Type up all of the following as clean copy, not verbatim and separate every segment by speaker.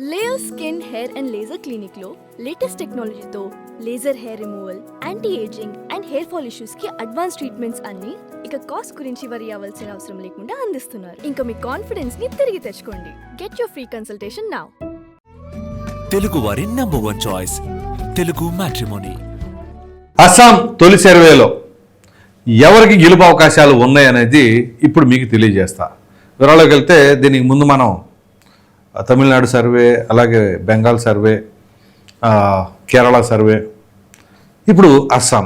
Speaker 1: Layer skin hair and laser clinic లో latest టెక్నాలజీతో laser hair removal, anti ageing and hair fall issues కి advance treatments అన్ని ఇక cost గురించి వరి అవ్వాల్సిన అవసరం లేకుండా అందిస్తున్నారు. ఇంకా మీ కాన్ఫిడెన్స్ ని తిరిగి తెచ్చుకోండి. Get your free consultation now.
Speaker 2: Telugu వారి number 1 choice Telugu matrimony.
Speaker 3: Assam తొలి సర్వేలో ఎవరికి గెలుపు అవకాశాలు ఉన్నాయనేది ఇప్పుడు మీకు తెలియజేస్తా. వివరాల్లోకి వెళ్తే దీనికి ముందు మనం తమిళనాడు సర్వే, అలాగే బెంగాల్ సర్వే, కేరళ సర్వే, ఇప్పుడు అస్సాం.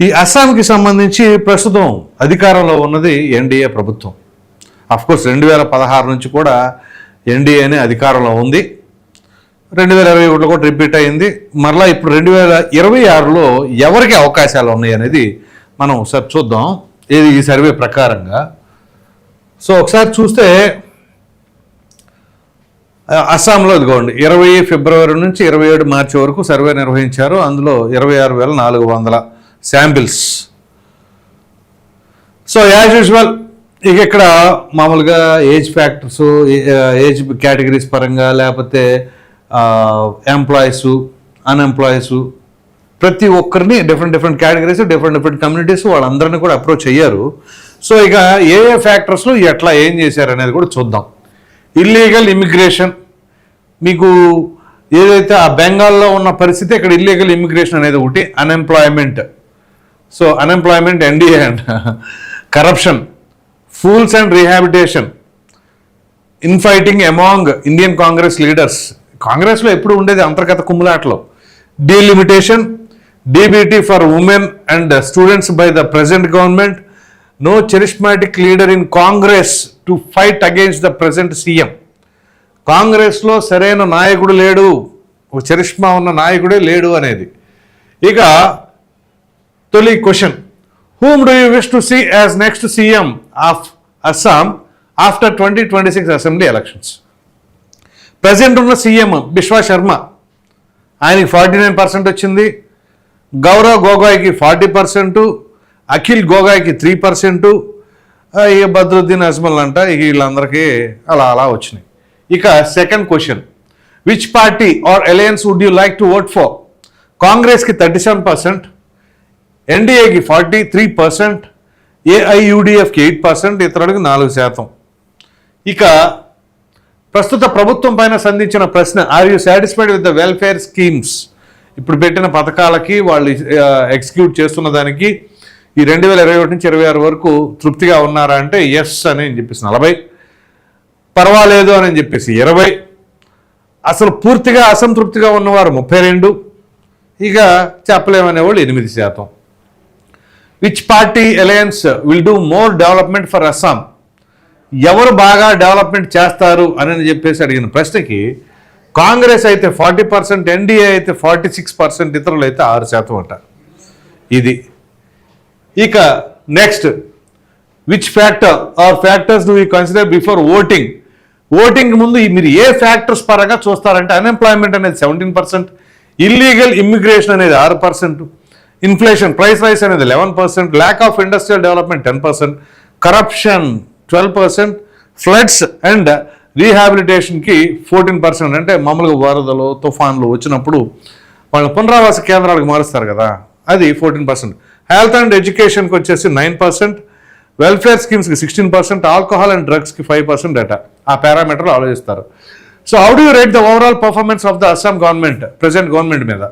Speaker 3: ఈ అస్సాంకి సంబంధించి ప్రస్తుతం అధికారంలో ఉన్నది ఎన్డీఏ ప్రభుత్వం. అఫ్కోర్స్ 2016 నుంచి కూడా ఎన్డీఏనే అధికారంలో ఉంది. 2021 కూడా రిపీట్ అయింది. మరలా ఇప్పుడు 2026లో ఎవరికి అవకాశాలు ఉన్నాయి అనేది మనం ఒకసారి చూద్దాం ఈ సర్వే ప్రకారంగా. సో ఒకసారి చూస్తే అస్సాంలో ఇదిగోండి 20 ఫిబ్రవరి నుంచి 27 మార్చి వరకు సర్వే నిర్వహించారు. అందులో 26,400 శాంపిల్స్. సో యాజ్ యూజువల్ ఇక ఇక్కడ మామూలుగా ఏజ్ ఫ్యాక్టర్స్, ఏజ్ కేటగిరీస్ పరంగా, లేకపోతే ఎంప్లాయీసు, అన్ఎంప్లాయీసు, ప్రతి ఒక్కరిని డిఫరెంట్ కేటగిరీస్, డిఫరెంట్ కమ్యూనిటీస్ వాళ్ళందరినీ కూడా అప్రోచ్ అయ్యారు. సో ఇక ఏ ఫ్యాక్టర్స్లో ఎట్లా ఏం చేశారు అనేది కూడా చూద్దాం. ఇల్లీగల్ ఇమిగ్రేషన్, మీకు ఏదైతే ఆ బెంగాల్లో ఉన్న పరిస్థితి, ఇక్కడ ఇల్లీగల్ ఇమిగ్రేషన్ అనేది ఒకటి. Unemployment, so unemployment, NDA and corruption, floods and rehabilitation, infighting among Indian Congress leaders. కాంగ్రెస్లో ఎప్పుడు ఉండేది అంతర్గత కుమ్ములాటలో. Delimitation, DBT for women and students by the present government, no charismatic leader in Congress to fight against the present CM. కాంగ్రెస్లో సరైన నాయకుడు లేడు, ఒక చరిష్మా ఉన్న నాయకుడే లేడు అనేది. ఇక తొలి question, whom do you wish to see as next CM of Assam after 2026 assembly elections? Present ఉన్న సీఎం బిశ్వా శర్మ, ఆయనకి 49% వచ్చింది. గౌరవ్ గొగోయ్కి 40%, అఖిల్ గొగోయ్కి 3%, ఇక బద్రుద్దీన్ అజ్మల్ అంట, ఇక వీళ్ళందరికీ అలా వచ్చినాయి. ఇక second question, which party or alliance would you like to vote for? కాంగ్రెస్కి 37%, ఎన్డీఏకి 43%, ఏఐయుడిఎఫ్కి 8%, ఇతరులకు 4%. ఇక ప్రస్తుత ప్రభుత్వం పైన సంధించిన ప్రశ్న, are you satisfied with the welfare schemes? ఇప్పుడు పెట్టిన పథకాలకి వాళ్ళు ఎగ్జిక్యూట్ చేస్తున్న దానికి ఈ 2021 నుంచి 26 వరకు తృప్తిగా ఉన్నారా అంటే ఎస్ అని చెప్పేసి 40, పర్వాలేదు అని చెప్పేసి 20, అసలు పూర్తిగా అసంతృప్తిగా ఉన్నవారు 32, ఇక చెప్పలేమనేవాళ్ళు 8%. Which party alliance will do more development for Assam? ఎవరు బాగా డెవలప్మెంట్ చేస్తారు అని చెప్పేసి అడిగిన ప్రశ్నకి కాంగ్రెస్ అయితే 40%, ఎన్డీఏ అయితే 46%, ఇతరులు అయితే 6% అంట. ఇది. ఇక next, which factor or factors do you consider before voting? Voting ముందు మీరు ఏ ఫ్యాక్టర్స్ పరంగా చూస్తారంటే అన్ఎంప్లాయ్మెంట్ అనేది 17%, ఇల్లీగల్ ఇమ్మిగ్రేషన్ అనేది 6%, ఇన్ఫ్లేషన్ ప్రైస్ రైస్ అనేది 11%, lack of industrial development 10%, corruption 12%, floods and రీహాబిలిటేషన్కి 14%. అంటే మామూలుగా వరదలు, తుఫాన్లు వచ్చినప్పుడు వాళ్ళ పునరావాస కేంద్రాలకు మారుస్తారు కదా, అది 14%. హెల్త్ అండ్ ఎడ్యుకేషన్కి వచ్చేసి 9%, వెల్ఫేర్ స్కీమ్స్కి 16%, ఆల్కహాల్ అండ్ డ్రగ్స్కి 5% డేటా. ఆ పారామీటర్లు ఆలోచిస్తారు. So how do you rate the overall performance of the Assam government, present government మీద?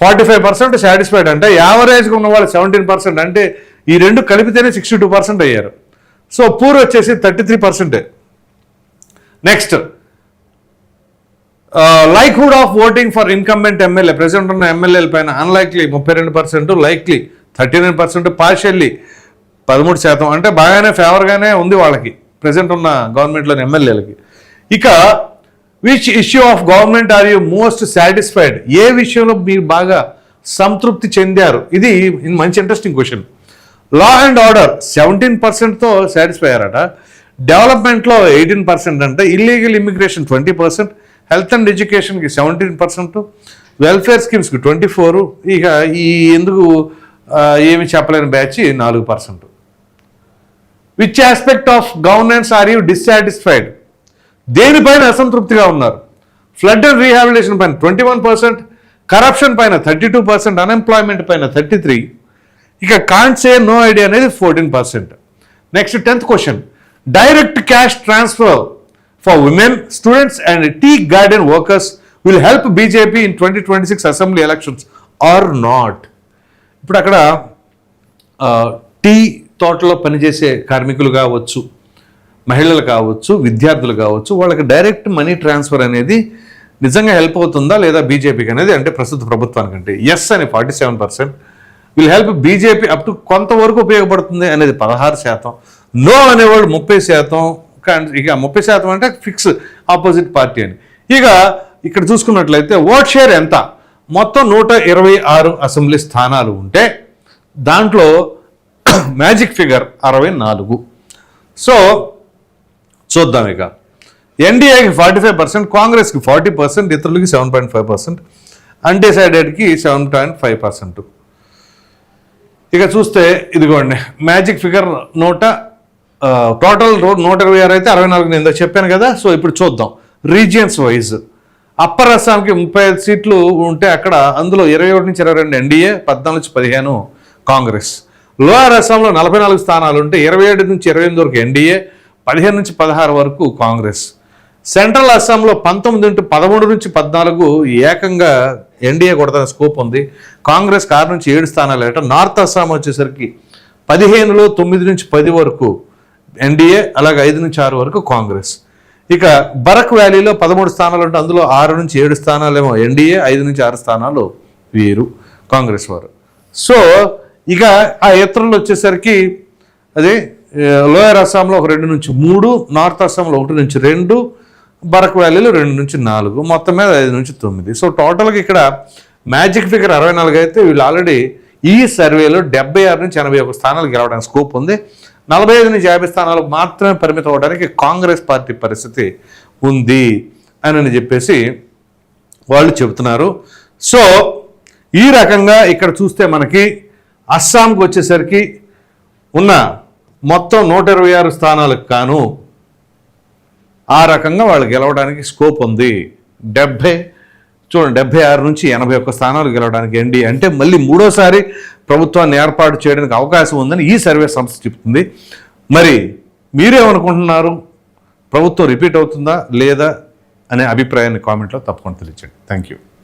Speaker 3: 45% సాటిస్ఫైడ్ అంటే, యావరేజ్గా ఉన్న వాళ్ళు 17%, అంటే ఈ రెండు కలిపితేనే 62% అయ్యారు. సో పూర్ వచ్చేసి 33%. Next, likelihood of voting for incumbent MLA, present ఉన్న ఎమ్మెల్యేల పైన అన్లైక్లీ 32%, లైక్లీ 39%, పార్షియల్లీ 13%. అంటే బాగానే ఫేవర్గానే ఉంది వాళ్ళకి, ప్రెసెంట్ ఉన్న గవర్నమెంట్లోని ఎమ్మెల్యేలకి. ఇక which issue of government are you most satisfied? ఏ విషయంలో మీరు బాగా సంతృప్తి చెందారు? ఇది మంచి interesting question. Law and order 17%తో సాటిస్ఫై అయ్యారట, డెవలప్మెంట్లో 18% అంటే, ఇల్లీగల్ ఇమిగ్రేషన్ 20%, హెల్త్ అండ్ ఎడ్యుకేషన్కి 17%, వెల్ఫేర్ స్కీమ్స్కి 24%, ఇక ఈ ఎందుకు ఏమి చెప్పలేని batch 4%. Which aspect of governance are you dissatisfied? దేనిపైన అసంతృప్తిగా ఉన్నారు? ఫ్లడ్ అండ్ రీహాబిలిటేషన్ పైన 21%, కరప్షన్ పైన 32%, అన్ఎంప్లాయ్మెంట్ పైన 33%, ఇక కాంట్ సే నో ఐడియా అనేది 14%. Next 10th question, direct cash transfer for women, students and tea garden workers will help BJP in 2026 assembly elections are not. ఇప్పుడు అక్కడ టీ తోటలో పనిచేసే కార్మికులు కావచ్చు, మహిళలు కావచ్చు, విద్యార్థులు కావచ్చు, వాళ్ళకి డైరెక్ట్ మనీ ట్రాన్స్ఫర్ అనేది నిజంగా హెల్ప్ అవుతుందా లేదా బీజేపీకి అనేది, అంటే ప్రస్తుత ప్రభుత్వానికంటే ఎస్ అని 47%, will help BJP up to కొంతవరకు ఉపయోగపడుతుంది అనేది 16%, నో అనేవాళ్ళు 30%, ఇక 30% అంటే ఫిక్స్ ఆపోజిట్ పార్టీ అని. ఇక ఇక్కడ చూసుకున్నట్లయితే ఓట్ షేర్ ఎంత, మొత్తం 126 అసెంబ్లీ స్థానాలు ఉంటే దాంట్లో మ్యాజిక్ ఫిగర్ 64. సో చూద్దాం, ఇక ఎన్డీఏకి 45%, కాంగ్రెస్కి 40%, ఇతరులకి 7.5%, అన్డిసైడెడ్కి 7.5%. ఇక చూస్తే ఇదిగోండి మ్యాజిక్ ఫిగర్ టోటల్ 126 అయితే 64 నేను చెప్పాను కదా. సో ఇప్పుడు చూద్దాం రీజియన్స్ వైజ్. అప్పర్ అస్సాంకి 35 సీట్లు ఉంటే అక్కడ అందులో 21 నుంచి 22 ఎన్డీఏ, 14 నుంచి 15 కాంగ్రెస్. లోయర్ అస్సాంలో 44 స్థానాలు ఉంటే 27 నుంచి 28 వరకు ఎన్డీఏ, 15 నుంచి 16 వరకు కాంగ్రెస్. సెంట్రల్ అస్సాంలో 19 ఉంటే 13 నుంచి 14 ఏకంగా ఎన్డీఏ కొడతాన స్కోప్ ఉంది, కాంగ్రెస్ 6 నుంచి 7 స్థానాలు ఏట. నార్త్ అస్సాం వచ్చేసరికి 15లో 9 నుంచి 10 వరకు ఎన్డీఏ, అలాగే 5 నుంచి 6 వరకు కాంగ్రెస్. ఇక బరక్ వ్యాలీలో 13 స్థానాలు ఉంటే అందులో 6 నుంచి 7 స్థానాలేమో ఎన్డీఏ, 5 నుంచి 6 స్థానాలు వీరు కాంగ్రెస్ వారు. సో ఇక ఆ ఇతరులు వచ్చేసరికి అదే లోయర్ అస్సాంలో 2 నుంచి 3, నార్త్ అస్సాంలో 1 నుంచి 2, బరక్ వ్యాలీలో 2 నుంచి 4, మొత్తం మీద 5 నుంచి 9. సో టోటల్గా ఇక్కడ మ్యాజిక్ ఫిగర్ 64 అయితే వీళ్ళు ఆల్రెడీ ఈ సర్వేలో 76 నుంచి 81 స్థానాలు గెలవడానికి స్కోప్ ఉంది. 45 నుంచి 50 స్థానాలు మాత్రమే పరిమితం అవడానికి కాంగ్రెస్ పార్టీ పరిస్థితి ఉంది అని చెప్పేసి వాళ్ళు చెబుతున్నారు. సో ఈ రకంగా ఇక్కడ చూస్తే మనకి అస్సాంకి వచ్చేసరికి ఉన్న మొత్తం 126 స్థానాలకు కాను ఆ రకంగా వాళ్ళు గెలవడానికి స్కోప్ ఉంది. 76 నుంచి 81 స్థానాలు గెలవడానికి ఎన్డీఏ అంటే మళ్ళీ మూడోసారి ప్రభుత్వాన్ని ఏర్పాటు చేయడానికి అవకాశం ఉందని ఈ సర్వే సంస్థ చెప్తుంది. మరి మీరేమనుకుంటున్నారు, ప్రభుత్వం రిపీట్ అవుతుందా లేదా అనే అభిప్రాయాన్ని కామెంట్లో తప్పకుండా తెలియచేయండి. Thank you.